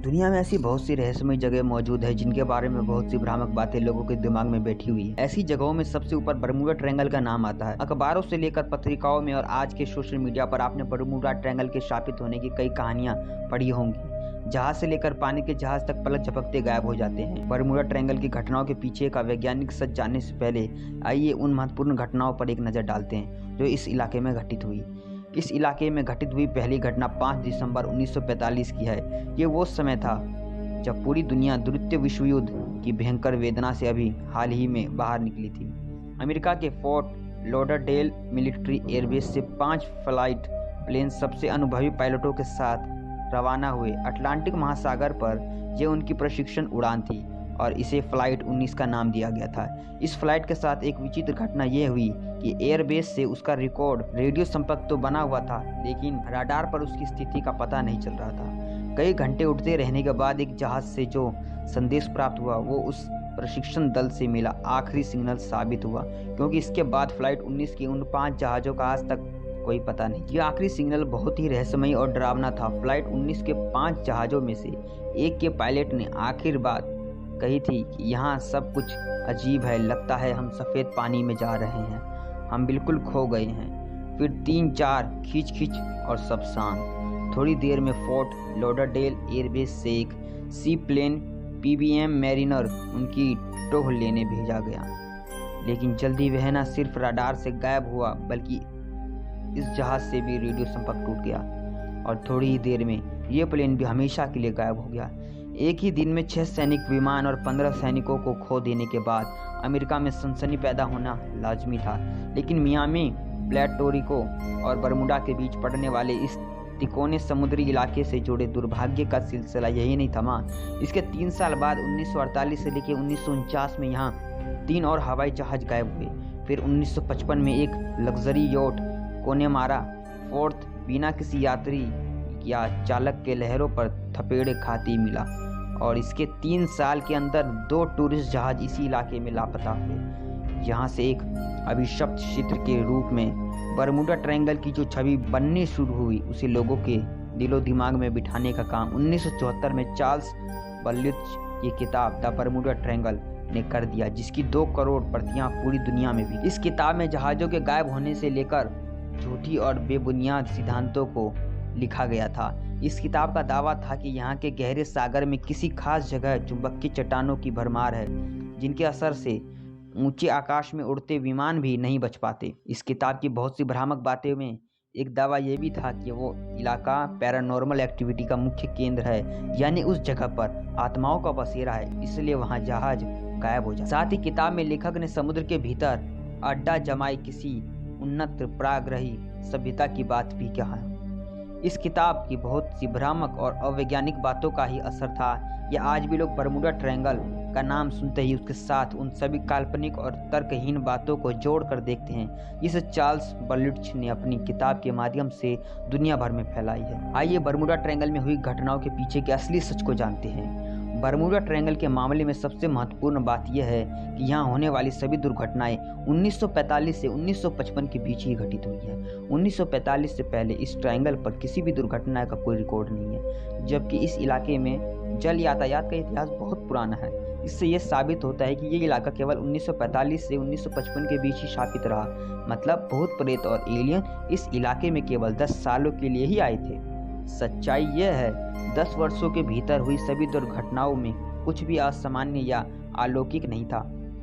दुनिया में ऐसी बहुत सी रहस्यमय जगह मौजूद है जिनके बारे में बहुत सी भ्रामक बातें लोगों के दिमाग में बैठी हुई है। ऐसी जगहों में सबसे ऊपर बरमूडा ट्रायंगल का नाम आता है। अखबारों से लेकर पत्रिकाओं में और आज के सोशल मीडिया पर आपने बरमूडा ट्रायंगल के स्थापित होने की कई कहानियां पढ़ी होंगी। जहाज से लेकर पानी के जहाज तक पलक झपकते गायब हो जाते हैं। बरमूडा ट्रायंगल की घटनाओं के पीछे का वैज्ञानिक सच जानने से पहले आइए उन महत्वपूर्ण घटनाओं पर एक नज़र डालते हैं जो इस इलाके में घटित हुई। इस इलाके में घटित हुई पहली घटना 5 दिसंबर 1945 की है। ये वो समय था जब पूरी दुनिया द्वितीय विश्व युद्ध की भयंकर वेदना से अभी हाल ही में बाहर निकली थी। अमेरिका के फोर्ट लॉडरडेल मिलिट्री एयरबेस से 5 फ्लाइट प्लेन सबसे अनुभवी पायलटों के साथ रवाना हुए अटलांटिक महासागर पर। यह उनकी प्रशिक्षण उड़ान थी और इसे फ्लाइट 19 का नाम दिया गया था। इस फ्लाइट के साथ एक विचित्र घटना यह हुई कि एयरबेस से उसका रिकॉर्ड रेडियो संपर्क तो बना हुआ था, लेकिन रडार पर उसकी स्थिति का पता नहीं चल रहा था। कई घंटे उड़ते रहने के बाद एक जहाज से जो संदेश प्राप्त हुआ वो उस प्रशिक्षण दल से मिला आखिरी सिग्नल साबित हुआ, क्योंकि इसके बाद फ्लाइट 19 की उन 5 जहाज़ों का आज तक कोई पता नहीं। यह आखिरी सिग्नल बहुत ही रहस्यमय और डरावना था। फ्लाइट 19 के 5 जहाज़ों में से एक के पायलट ने आखिर बात कही थी कि यहाँ सब कुछ अजीब है, लगता है हम सफ़ेद पानी में जा रहे हैं, हम बिल्कुल खो गए हैं। फिर 3-4 खींच और सब शांत। थोड़ी देर में फोर्ट लॉडरडेल एयरबेस से एक सी प्लेन PBM मैरिनर उनकी टोह लेने भेजा गया, लेकिन जल्दी वह न सिर्फ रडार से गायब हुआ बल्कि इस जहाज से भी रेडियो संपर्क टूट गया और थोड़ी ही देर में ये प्लेन भी हमेशा के लिए गायब हो गया। एक ही दिन में 6 सैनिक विमान और 15 सैनिकों को खो देने के बाद अमेरिका में सनसनी पैदा होना लाजमी था, लेकिन मियामी, प्लेटोरिको और बरमूडा के बीच पड़ने वाले इस तिकोने समुद्री इलाके से जुड़े दुर्भाग्य का सिलसिला यही नहीं थमा। इसके 3 साल बाद 1948 से लेकर 1949 में यहाँ 3 और हवाई जहाज गायब हुए। फिर 1955 में एक लग्जरी योट कोनेमारा फोर्थ बिना किसी यात्री या चालक के लहरों पर थपेड़े खाती मिला और इसके 3 साल के अंदर 2 टूरिस्ट जहाज इसी इलाके में लापता हुए। यहाँ से एक अभिशप्त चित्र के रूप में बरमूडा ट्रायंगल की जो छवि बननी शुरू हुई उसे लोगों के दिलो दिमाग में बिठाने का काम 1974 में चार्ल्स बल्लुच की किताब द बरमूडा ट्रायंगल ने कर दिया, जिसकी 2 करोड़ प्रतियां पूरी दुनिया में भी। इस किताब में जहाज़ों के गायब होने से लेकर झूठी और बेबुनियाद सिद्धांतों को लिखा गया था। इस किताब का दावा था कि यहाँ के गहरे सागर में किसी खास जगह चुंबकीय चट्टानों की भरमार है, जिनके असर से ऊंचे आकाश में उड़ते विमान भी नहीं बच पाते। इस किताब की बहुत सी भ्रामक बातें में एक दावा यह भी था कि वो इलाका पैरानॉर्मल एक्टिविटी का मुख्य केंद्र है, यानी उस जगह पर आत्माओं का बसेरा है, इसलिए वहाँ जहाज गायब हो जाए। साथ ही किताब में लेखक ने समुद्र के भीतर अड्डा जमाई किसी उन्नत प्राग्रही सभ्यता की बात भी कहा। इस किताब की बहुत सी भ्रामक और अवैज्ञानिक बातों का ही असर था या आज भी लोग बरमूडा ट्रायंगल का नाम सुनते ही उसके साथ उन सभी काल्पनिक और तर्कहीन बातों को जोड़कर देखते हैं, जिसे चार्ल्स बल्लुच ने अपनी किताब के माध्यम से दुनिया भर में फैलाई है। आइए बरमूडा ट्रायंगल में हुई घटनाओं के पीछे के असली सच को जानते हैं। बरमूडा ट्रायंगल के मामले में सबसे महत्वपूर्ण बात यह है कि यहाँ होने वाली सभी दुर्घटनाएं 1945 से 1955 के बीच ही घटित हुई है। 1945 से पहले इस ट्रायंगल पर किसी भी दुर्घटना का कोई रिकॉर्ड नहीं है, जबकि इस इलाके में जल यातायात का इतिहास बहुत पुराना है। इससे यह साबित होता है कि ये इलाका केवल 1945 से 1955 के बीच ही स्थापित रहा, मतलब भूत प्रेत और एलियन इस इलाके में केवल 10 सालों के लिए ही आए थे। सच्चाई यह है 10 वर्षों के भीतर हुई सभी दुर्घटनाओं में कुछ भी असामान्य या अलौकिक नहीं था।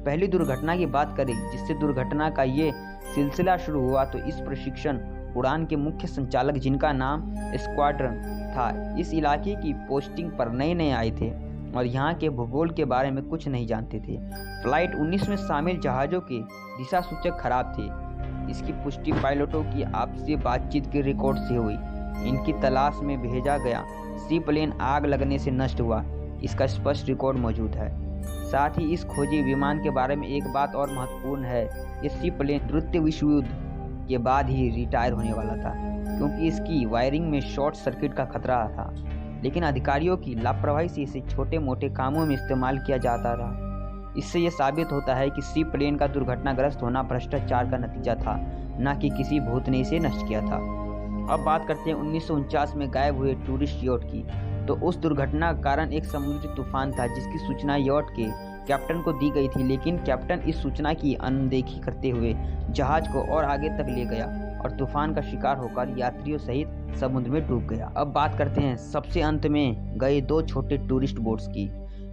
पहली दुर्घटना की बात करें जिससे दुर्घटना का ये सिलसिला शुरू हुआ, तो इस प्रशिक्षण उड़ान के मुख्य संचालक, जिनका नाम स्क्वाड्रन था, इस इलाके की पोस्टिंग पर नए आए थे और यहाँ के भूगोल के बारे में कुछ नहीं जानते थे। फ्लाइट 19 में शामिल जहाज़ों के दिशा सूचक खराब थे। इसकी पुष्टि पायलटों की आपसी बातचीत के रिकॉर्ड से हुई। इनकी तलाश में भेजा गया सी प्लेन आग लगने से नष्ट हुआ, इसका स्पष्ट रिकॉर्ड मौजूद है। साथ ही इस खोजी विमान के बारे में एक बात और महत्वपूर्ण है, ये सी प्लेन द्वितीय विश्व युद्ध के बाद ही रिटायर होने वाला था, क्योंकि इसकी वायरिंग में शॉर्ट सर्किट का खतरा था, लेकिन अधिकारियों की लापरवाही से इसे छोटे मोटे कामों में इस्तेमाल किया जाता रहा। इससे यह साबित होता है कि सी प्लेन का दुर्घटनाग्रस्त होना भ्रष्टाचार का नतीजा था, न कि किसी भूत ने इसे नष्ट किया था। अब बात करते हैं 1949 में गायब हुए टूरिस्ट योट की। तो उस दुर्घटना का कारण एक समुद्री तूफान था जिसकी सूचना यॉट के कैप्टन को दी गई थी, लेकिन कैप्टन इस सूचना की अनदेखी करते हुए जहाज को और आगे तक ले गया और तूफान का शिकार होकर यात्रियों सहित समुद्र में डूब गया। अब बात करते हैं सबसे अंत में गए 2 छोटे टूरिस्ट बोट्स की।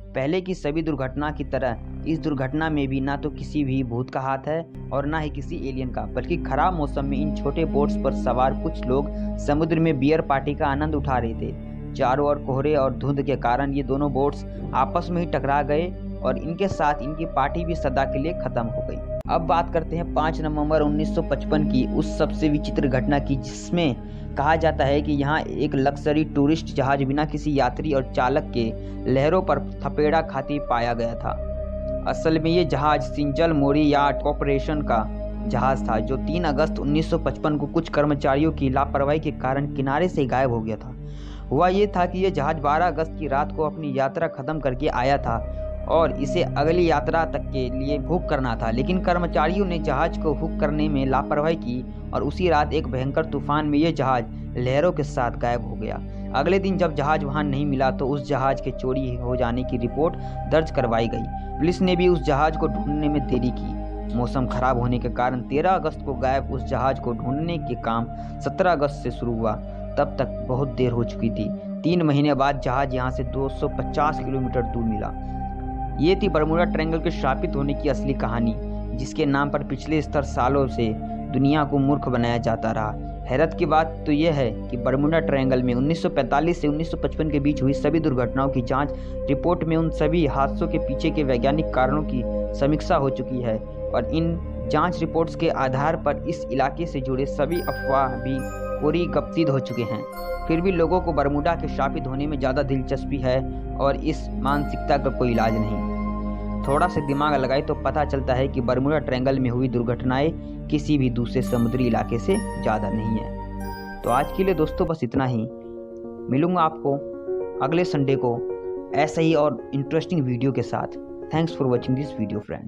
पहले की सभी दुर्घटना की तरह इस दुर्घटना में भी ना तो किसी भी भूत का हाथ है और ना ही किसी एलियन का, बल्कि खराब मौसम में इन छोटे बोट्स पर सवार कुछ लोग समुद्र में बियर पार्टी का आनंद उठा रहे थे। चारों ओर कोहरे और धुंध के कारण ये दोनों बोट्स आपस में ही टकरा गए और इनके साथ इनकी पार्टी भी सदा के लिए खत्म हो गई। अब बात करते हैं 5 नवंबर 1955 की उस सबसे विचित्र घटना की, जिसमें कहा जाता है कि यहाँ एक लक्जरी टूरिस्ट जहाज बिना किसी यात्री और चालक के लहरों पर थपेड़ा खाते पाया गया था। असल में ये जहाज सिंजल मोरी याट कॉर्पोरेशन का जहाज था, जो 3 अगस्त 1955 को कुछ कर्मचारियों की लापरवाही के कारण किनारे से गायब हो गया था। हुआ ये था कि यह जहाज 12 अगस्त की रात को अपनी यात्रा खत्म करके आया था और इसे अगली यात्रा तक के लिए हुक करना था, लेकिन कर्मचारियों ने जहाज को हुक करने में लापरवाही की और उसी रात एक भयंकर तूफान में यह जहाज लहरों के साथ गायब हो गया। अगले दिन जब जहाज वहां नहीं मिला तो उस जहाज के चोरी हो जाने की रिपोर्ट दर्ज करवाई गई। पुलिस ने भी उस जहाज को ढूंढने में देरी की। मौसम खराब होने के कारण 13 अगस्त को गायब उस जहाज को ढूंढने के काम 17 अगस्त से शुरू हुआ। तब तक बहुत देर हो चुकी थी। 3 महीने बाद जहाज यहाँ से 250 किलोमीटर दूर मिला। ये थी बरमूडा ट्रायंगल के शापित होने की असली कहानी, जिसके नाम पर पिछले 70 सालों से दुनिया को मूर्ख बनाया जाता रहा। हैरत की बात तो यह है कि बरमूडा ट्रायंगल में 1945 से 1955 के बीच हुई सभी दुर्घटनाओं की जांच रिपोर्ट में उन सभी हादसों के पीछे के वैज्ञानिक कारणों की समीक्षा हो चुकी है और इन जांच रिपोर्ट्स के आधार पर इस इलाके से जुड़े सभी अफवाह भी पूरी गपसीद हो चुके हैं। फिर भी लोगों को बरमूडा के शापित होने में ज़्यादा दिलचस्पी है और इस मानसिकता का कोई इलाज नहीं। थोड़ा सा दिमाग लगाए तो पता चलता है कि बरमूडा ट्रायंगल में हुई दुर्घटनाएं किसी भी दूसरे समुद्री इलाके से ज़्यादा नहीं है। तो आज के लिए दोस्तों बस इतना ही। मिलूंगा आपको अगले संडे को ऐसे ही और इंटरेस्टिंग वीडियो के साथ। Thanks for watching this video friends.